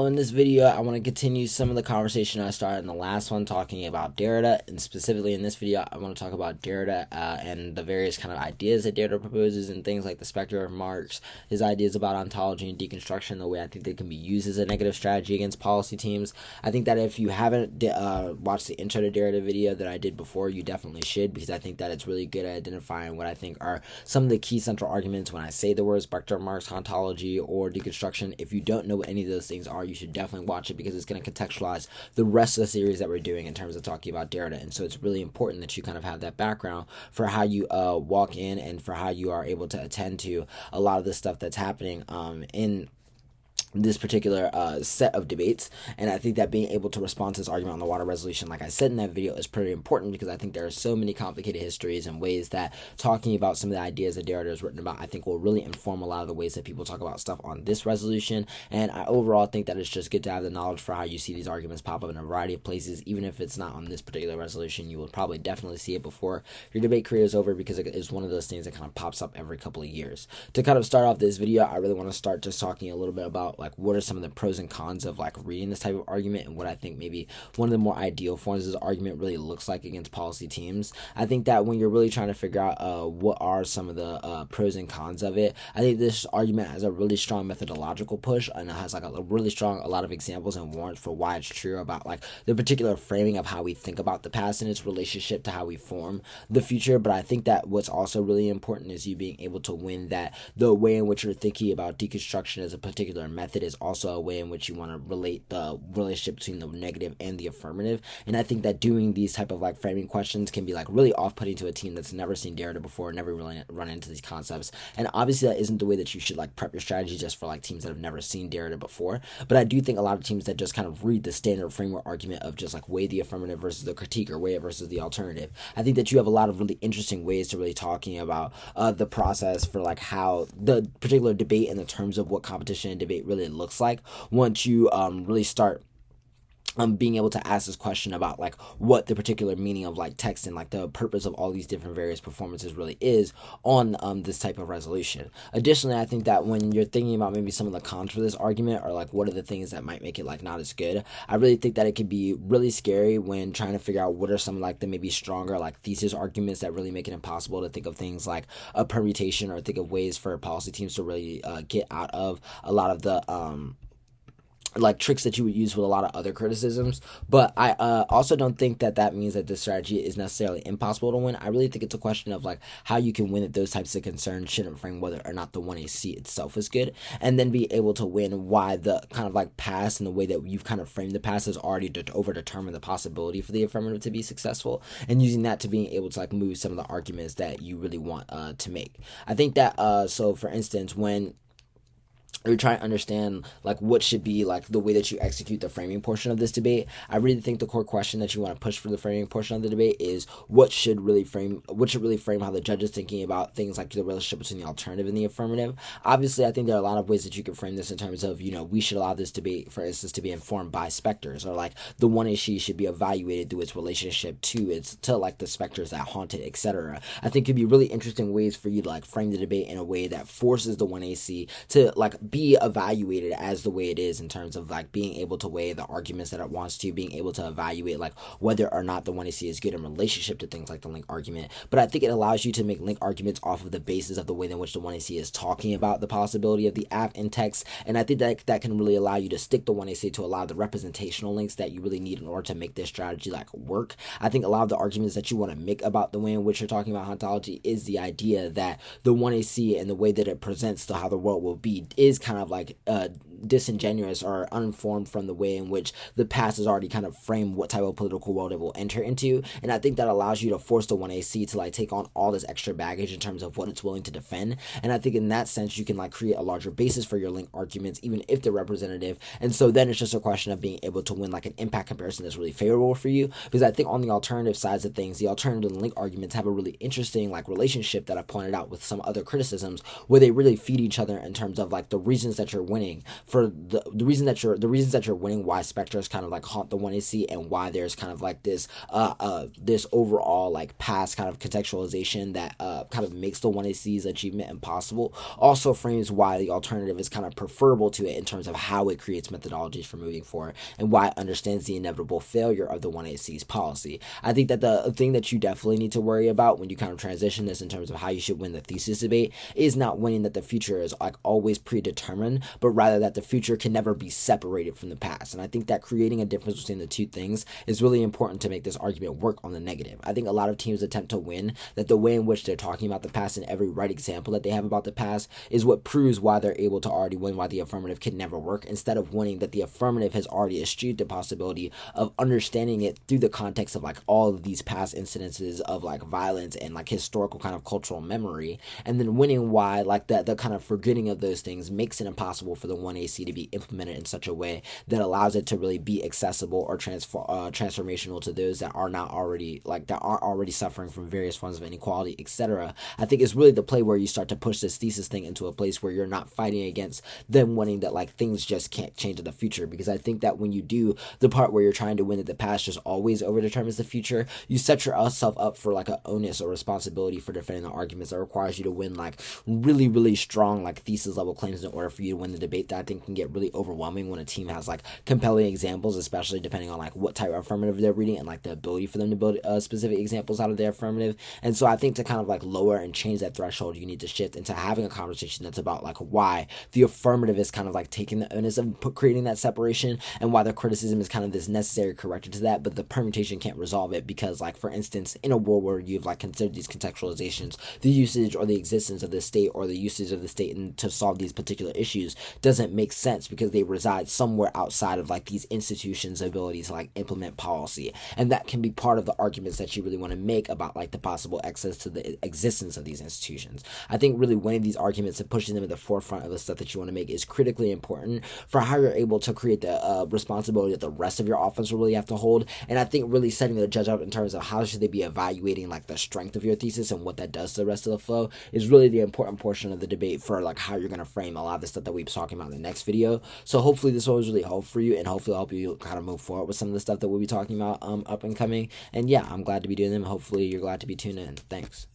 So in this video, I want to continue some of the conversation I started in the last one talking about Derrida, and specifically in this video, I want to talk about Derrida and the various kind of ideas that Derrida proposes and things like the specter of Marx, his ideas about ontology and deconstruction, the way I think they can be used as a negative strategy against policy teams. I think that if you haven't watched the intro to Derrida video that I did before, you definitely should, because I think that it's really good at identifying what I think are some of the key central arguments when I say the words specter of Marx, ontology, or deconstruction. If you don't know what any of those things are, you should definitely watch it, because it's going to contextualize the rest of the series that we're doing in terms of talking about Derrida. And so it's really important that you kind of have that background for how you walk in and for how you are able to attend to a lot of the stuff that's happening in this particular set of debates. And I think that being able to respond to this argument on the water resolution, like I said in that video, is pretty important, because I think there are so many complicated histories and ways that talking about some of the ideas that Derrida has written about, I think will really inform a lot of the ways that people talk about stuff on this resolution. And I overall think that it's just good to have the knowledge for how you see these arguments pop up in a variety of places. Even if it's not on this particular resolution, you will probably definitely see it before your debate career is over, because it is one of those things that kind of pops up every couple of years. To kind of start off this video, I really want to start just talking a little bit about like what are some of the pros and cons of like reading this type of argument, and what I think maybe one of the more ideal forms of this argument really looks like against policy teams. I think that when you're really trying to figure out what are some of the pros and cons of it, I think this argument has a really strong methodological push, and it has like a really strong a lot of examples and warrants for why it's true about like the particular framing of how we think about the past and its relationship to how we form the future. But I think that what's also really important is you being able to win that the way in which you're thinking about deconstruction as a particular method is also a way in which you want to relate the relationship between the negative and the affirmative. And I think that doing these type of like framing questions can be like really off-putting to a team that's never seen Derrida before, never really run into these concepts. And obviously that isn't the way that you should like prep your strategy just for like teams that have never seen Derrida before. But I do think a lot of teams that just kind of read the standard framework argument of just like weigh the affirmative versus the critique, or weigh it versus the alternative, I think that you have a lot of really interesting ways to really talking about the process for like how the particular debate in the terms of what competition and debate really looks like once you really start being able to ask this question about like what the particular meaning of like text and like the purpose of all these different various performances really is on this type of resolution. Additionally, I think that when you're thinking about maybe some of the cons for this argument, or like what are the things that might make it like not as good, I really think that it could be really scary when trying to figure out what are some like the maybe stronger like thesis arguments that really make it impossible to think of things like a permutation, or think of ways for policy teams to really get out of a lot of the like tricks that you would use with a lot of other criticisms. But I also don't think that that means that this strategy is necessarily impossible to win. I really think it's a question of like how you can win at those types of concerns shouldn't frame whether or not the 1AC itself is good, and then be able to win why the kind of like past and the way that you've kind of framed the past has already over determined the possibility for the affirmative to be successful, and using that to being able to like move some of the arguments that you really want to make. I think that so for instance, when you're trying to understand like what should be like the way that you execute the framing portion of this debate, I really think the core question that you want to push for the framing portion of the debate is what should really frame how the judge is thinking about things like the relationship between the alternative and the affirmative. Obviously, I think there are a lot of ways that you can frame this in terms of, we should allow this debate, for instance, to be informed by specters, or like the 1AC should be evaluated through its relationship to like the specters that haunt it, etc. I think could be really interesting ways for you to like frame the debate in a way that forces the 1AC to like be evaluated as the way it is, in terms of like being able to weigh the arguments that it wants to, being able to evaluate like whether or not the 1AC is good in relationship to things like the link argument. But I think it allows you to make link arguments off of the basis of the way in which the 1AC is talking about the possibility of the app in text, and I think that can really allow you to stick the 1AC to a lot of the representational links that you really need in order to make this strategy like work. I think a lot of the arguments that you want to make about the way in which you're talking about ontology is the idea that the 1AC and the way that it presents to how the world will be is kind of like disingenuous or uninformed from the way in which the past has already kind of framed what type of political world it will enter into. And I think that allows you to force the 1AC to like take on all this extra baggage in terms of what it's willing to defend. And I think in that sense you can like create a larger basis for your link arguments, even if they're representative. And so then it's just a question of being able to win like an impact comparison that's really favorable for you, because I think on the alternative sides of things, the alternative and link arguments have a really interesting like relationship that I pointed out with some other criticisms, where they really feed each other in terms of like the reasons that you're winning, for the reasons that you're winning, why specters kind of like haunt the 1AC, and why there's kind of like this this overall like past kind of contextualization that kind of makes the 1AC's achievement impossible, also frames why the alternative is kind of preferable to it in terms of how it creates methodologies for moving forward, and why it understands the inevitable failure of the 1AC's policy. I think that the thing that you definitely need to worry about when you kind of transition this in terms of how you should win the thesis debate is not winning that the future is like always predetermined, but rather that the future can never be separated from the past. And I think that creating a difference between the two things is really important to make this argument work on the negative. I think a lot of teams attempt to win that the way in which they're talking about the past and every right example that they have about the past is what proves why they're able to already win, why the affirmative can never work, instead of winning that the affirmative has already eschewed the possibility of understanding it through the context of like all of these past incidences of like violence and like historical kind of cultural memory, and then winning why like the kind of forgetting of those things makes it impossible for the 1AC to be implemented in such a way that allows it to really be accessible or transformational to those that are not already like that aren't already suffering from various forms of inequality, etc. I think it's really the play where you start to push this thesis thing into a place where you're not fighting against them winning that like things just can't change in the future, because I think that when you do the part where you're trying to win that the past just always overdetermines the future, you set yourself up for like an onus or responsibility for defending the arguments that requires you to win like really strong like thesis level claims in order for you to win the debate, that I think can get really overwhelming when a team has like compelling examples, especially depending on like what type of affirmative they're reading and like the ability for them to build specific examples out of their affirmative. And so I think to kind of like lower and change that threshold, you need to shift into having a conversation that's about like why the affirmative is kind of like taking the onus of creating that separation, and why the criticism is kind of this necessary corrector to that, but the permutation can't resolve it, because like for instance in a world where you've like considered these contextualizations, the usage or the existence of the state or the usage of the state to solve these particular issues doesn't make sense, because they reside somewhere outside of like these institutions' ability to like implement policy. And that can be part of the arguments that you really want to make about like the possible access to the existence of these institutions. I think really winning these arguments and pushing them at the forefront of the stuff that you want to make is critically important for how you're able to create the responsibility that the rest of your offense will really have to hold. And I think really setting the judge up in terms of how should they be evaluating like the strength of your thesis and what that does to the rest of the flow is really the important portion of the debate for like how you're going to frame a lot of the stuff that we'll be talking about in the next video. So hopefully this one was really helpful for you, and hopefully it'll help you kind of move forward with some of the stuff that we'll be talking about up and coming. And yeah, I'm glad to be doing them. Hopefully you're glad to be tuned in. Thanks.